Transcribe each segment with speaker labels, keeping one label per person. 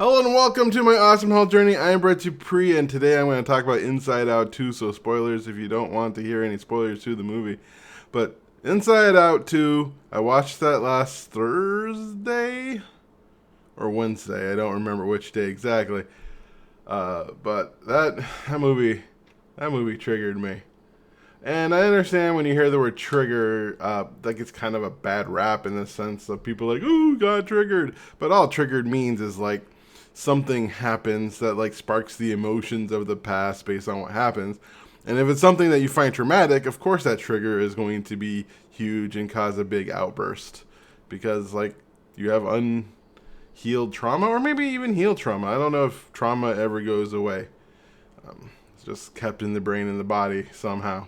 Speaker 1: Hello and welcome to my awesome health journey. I'm Brett Dupree, and today I'm going to talk about Inside Out 2. So, spoilers if you don't want to hear any spoilers to the movie. But Inside Out 2, I watched that last Thursday or Wednesday. I don't remember which day exactly. But that movie triggered me. And I understand when you hear the word trigger, that gets kind of a bad rap in the sense of people like, "Ooh, got triggered." But all triggered means is like something happens that like sparks the emotions of the past based on what happens. And if it's something that you find traumatic, of course that trigger is going to be huge and cause a big outburst because like you have unhealed trauma or maybe even healed trauma. I don't know if trauma ever goes away. It's just kept in the brain and the body somehow.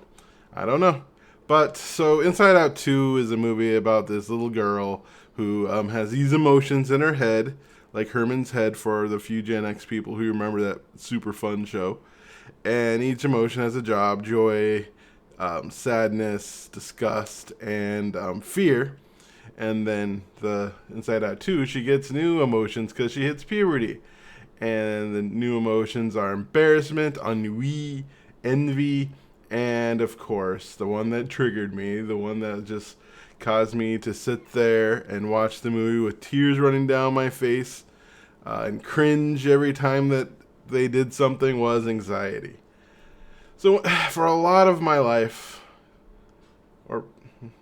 Speaker 1: I don't know. But so Inside Out 2 is a movie about this little girl who has these emotions in her head, like Herman's Head for the few Gen X people who remember that super fun show. And each emotion has a job: joy, sadness, disgust, and fear. And then the Inside Out 2, she gets new emotions because she hits puberty. And the new emotions are embarrassment, ennui, envy, and of course, the one that triggered me, the one that just caused me to sit there and watch the movie with tears running down my face and cringe every time that they did something, was anxiety. So, for a lot of my life, or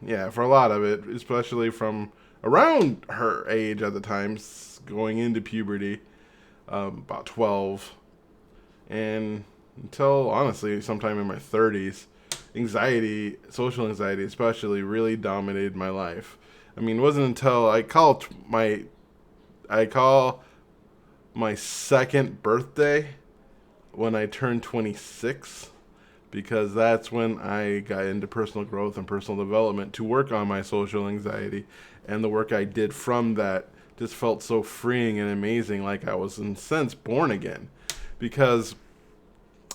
Speaker 1: yeah, for a lot of it, especially from around her age at the time, going into puberty, about 12, and until honestly sometime in my 30s, anxiety, social anxiety especially, really dominated my life. I mean, it wasn't until I call my second birthday when I turned 26, because that's when I got into personal growth and personal development to work on my social anxiety, and the work I did from that just felt so freeing and amazing, like I was in a sense born again, because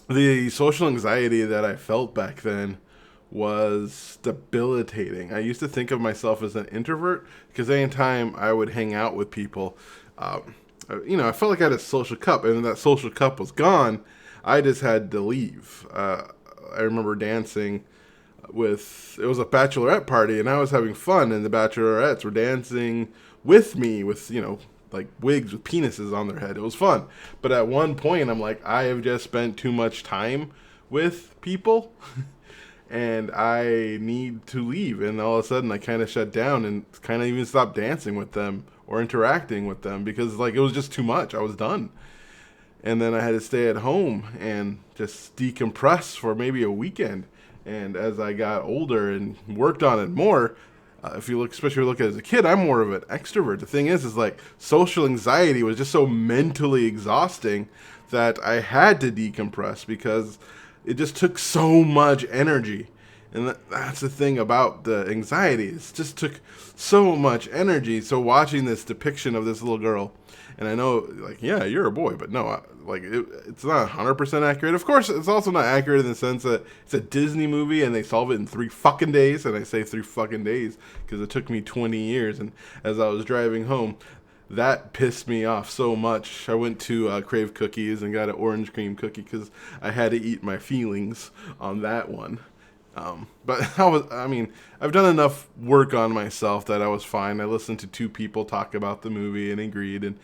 Speaker 1: the social anxiety that I felt back then was debilitating. I used to think of myself as an introvert because anytime I would hang out with people, I felt like I had a social cup, and when that social cup was gone, I just had to leave. I remember dancing with, it was a bachelorette party, and I was having fun, and the bachelorettes were dancing with me with, like wigs with penises on their head. It was fun. But at one point, I'm like, I have just spent too much time with people and I need to leave. And all of a sudden, I kind of shut down and kind of even stopped dancing with them or interacting with them because like it was just too much. I was done. And then I had to stay at home and just decompress for maybe a weekend. And as I got older and worked on it more, if you look, especially look at it as a kid, I'm more of an extrovert. The thing is like social anxiety was just so mentally exhausting that I had to decompress because it just took so much energy. And that's the thing about the anxiety. It just took so much energy. So watching this depiction of this little girl, and I know, like, yeah, you're a boy, but no, it's not 100% accurate. Of course, it's also not accurate in the sense that it's a Disney movie and they solve it in 3 fucking days. And I say 3 fucking days because it took me 20 years. And as I was driving home, that pissed me off so much. I went to Crave Cookies and got an orange cream cookie because I had to eat my feelings on that one. But I've done enough work on myself that I was fine. I listened to 2 people talk about the movie and agreed. And,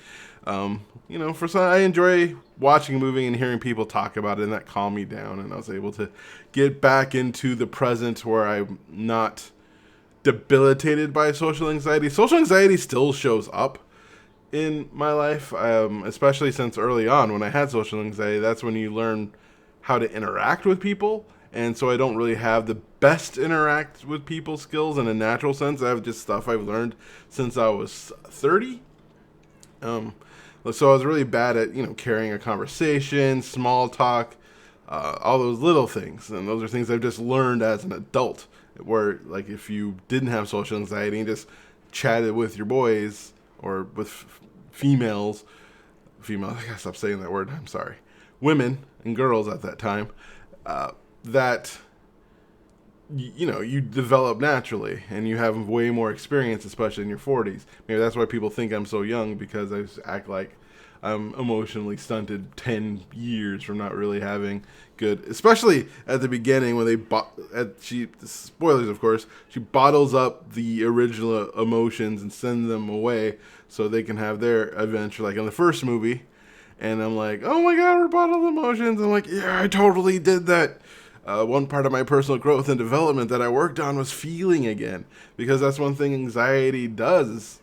Speaker 1: for some, I enjoy watching a movie and hearing people talk about it, and that calmed me down. And I was able to get back into the present where I'm not debilitated by social anxiety. Social anxiety still shows up in my life, especially since early on when I had social anxiety. That's when you learn how to interact with people. And so I don't really have the best interact with people skills in a natural sense. I have just stuff I've learned since I was 30. So I was really bad at, carrying a conversation, small talk, all those little things. And those are things I've just learned as an adult. Where, like, if you didn't have social anxiety and just chatted with your boys or with females, I gotta stop saying that word, I'm sorry, women and girls at that time, that you develop naturally and you have way more experience, especially in your 40s. Maybe that's why people think I'm so young, because I just act like I'm emotionally stunted 10 years from not really having good, especially at the beginning when she, spoilers of course, she bottles up the original emotions and sends them away so they can have their adventure like in the first movie. And I'm like, oh my god, we're bottled emotions. I'm like, yeah, I totally did that. One part of my personal growth and development that I worked on was feeling again, because that's one thing anxiety does.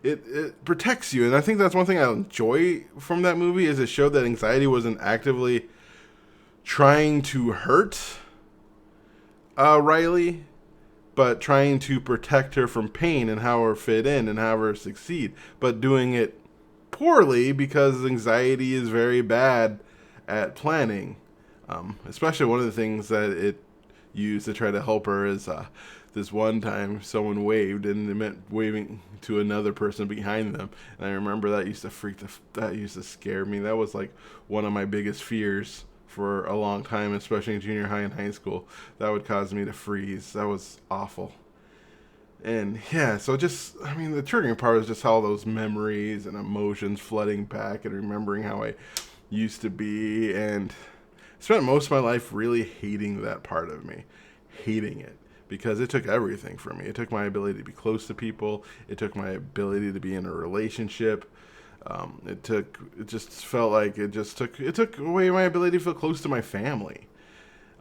Speaker 1: It protects you, and I think that's one thing I enjoy from that movie is it showed that anxiety wasn't actively trying to hurt Riley, but trying to protect her from pain and have her fit in and have her succeed, but doing it poorly because anxiety is very bad at planning. Especially one of the things that it used to try to help her is this one time someone waved and it meant waving to another person behind them. And I remember that used to that used to scare me. That was like one of my biggest fears for a long time, especially in junior high and high school. That would cause me to freeze. That was awful. And yeah, so just, I mean, the triggering part is just all those memories and emotions flooding back and remembering how I used to be. And I spent most of my life really hating that part of me, hating it, because it took everything from me. It took my ability to be close to people. It took my ability to be in a relationship. It just felt like it took away my ability to feel close to my family.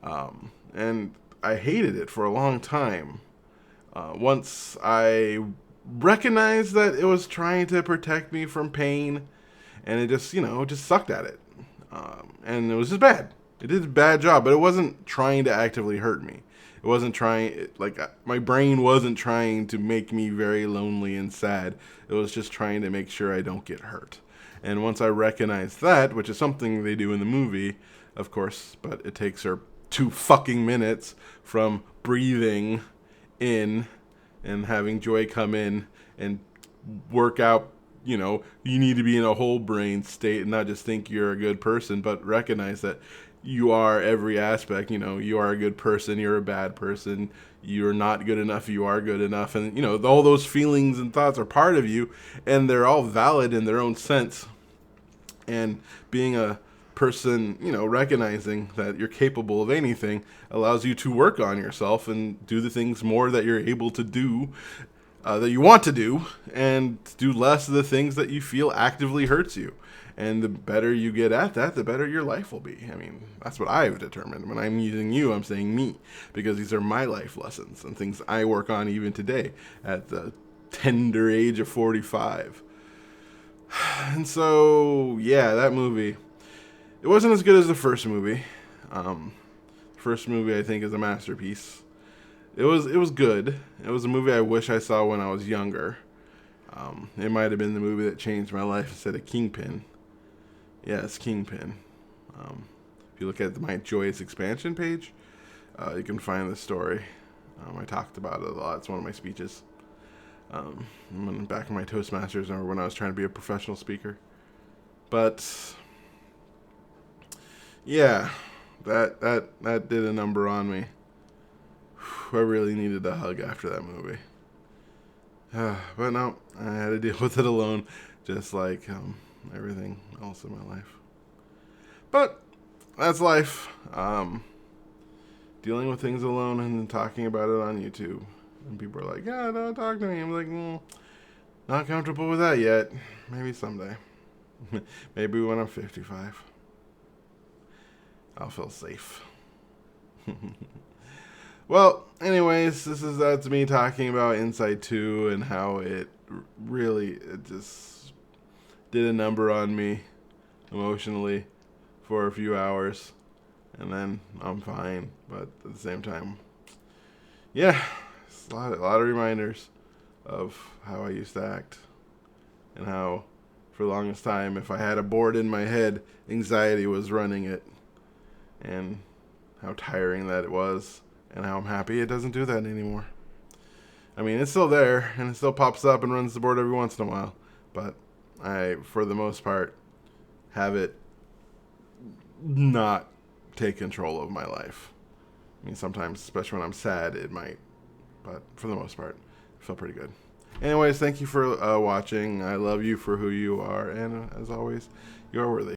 Speaker 1: And I hated it for a long time. Once I recognized that it was trying to protect me from pain, and it just, just sucked at it. And it was just bad. It did a bad job, but it wasn't trying to actively hurt me. It wasn't trying, like, my brain wasn't trying to make me very lonely and sad. It was just trying to make sure I don't get hurt. And once I recognized that, which is something they do in the movie, of course, but it takes her 2 fucking minutes from breathing in and having Joy come in and work out, you need to be in a whole brain state and not just think you're a good person, but recognize that you are every aspect. You are a good person, you're a bad person, you're not good enough, you are good enough. And, all those feelings and thoughts are part of you, and they're all valid in their own sense. And being a person, recognizing that you're capable of anything allows you to work on yourself and do the things more that you're able to do, that you want to do, and do less of the things that you feel actively hurts you. And the better you get at that, the better your life will be. I mean, that's what I've determined. When I'm using you, I'm saying me, because these are my life lessons and things I work on even today at the tender age of 45. And so, yeah, that movie, it wasn't as good as the first movie. First movie, I think, is a masterpiece. It was good. It was a movie I wish I saw when I was younger. It might have been the movie that changed my life instead of Kingpin. Yeah, it's Kingpin. If you look at my Joyous Expansion page, you can find the story. I talked about it a lot. It's one of my speeches. Back in my Toastmasters, or when I was trying to be a professional speaker. But yeah, that did a number on me. I really needed a hug after that movie. But no, I had to deal with it alone, just like everything else in my life. But that's life. Dealing with things alone and then talking about it on YouTube. And people are like, yeah, don't talk to me. I'm like, not comfortable with that yet. Maybe someday. Maybe when I'm 55. I'll feel safe. Well, anyways, that's me talking about Inside 2 and how it just did a number on me emotionally for a few hours, and then I'm fine. But at the same time, yeah, it's a lot of reminders of how I used to act, and how for the longest time, if I had a board in my head, anxiety was running it, and how tiring that it was. And how I'm happy it doesn't do that anymore. I mean, it's still there, and it still pops up and runs the board every once in a while. But I, for the most part, have it not take control of my life. I mean, sometimes, especially when I'm sad, it might. But for the most part, I feel pretty good. Anyways, thank you for watching. I love you for who you are. And as always, you are worthy.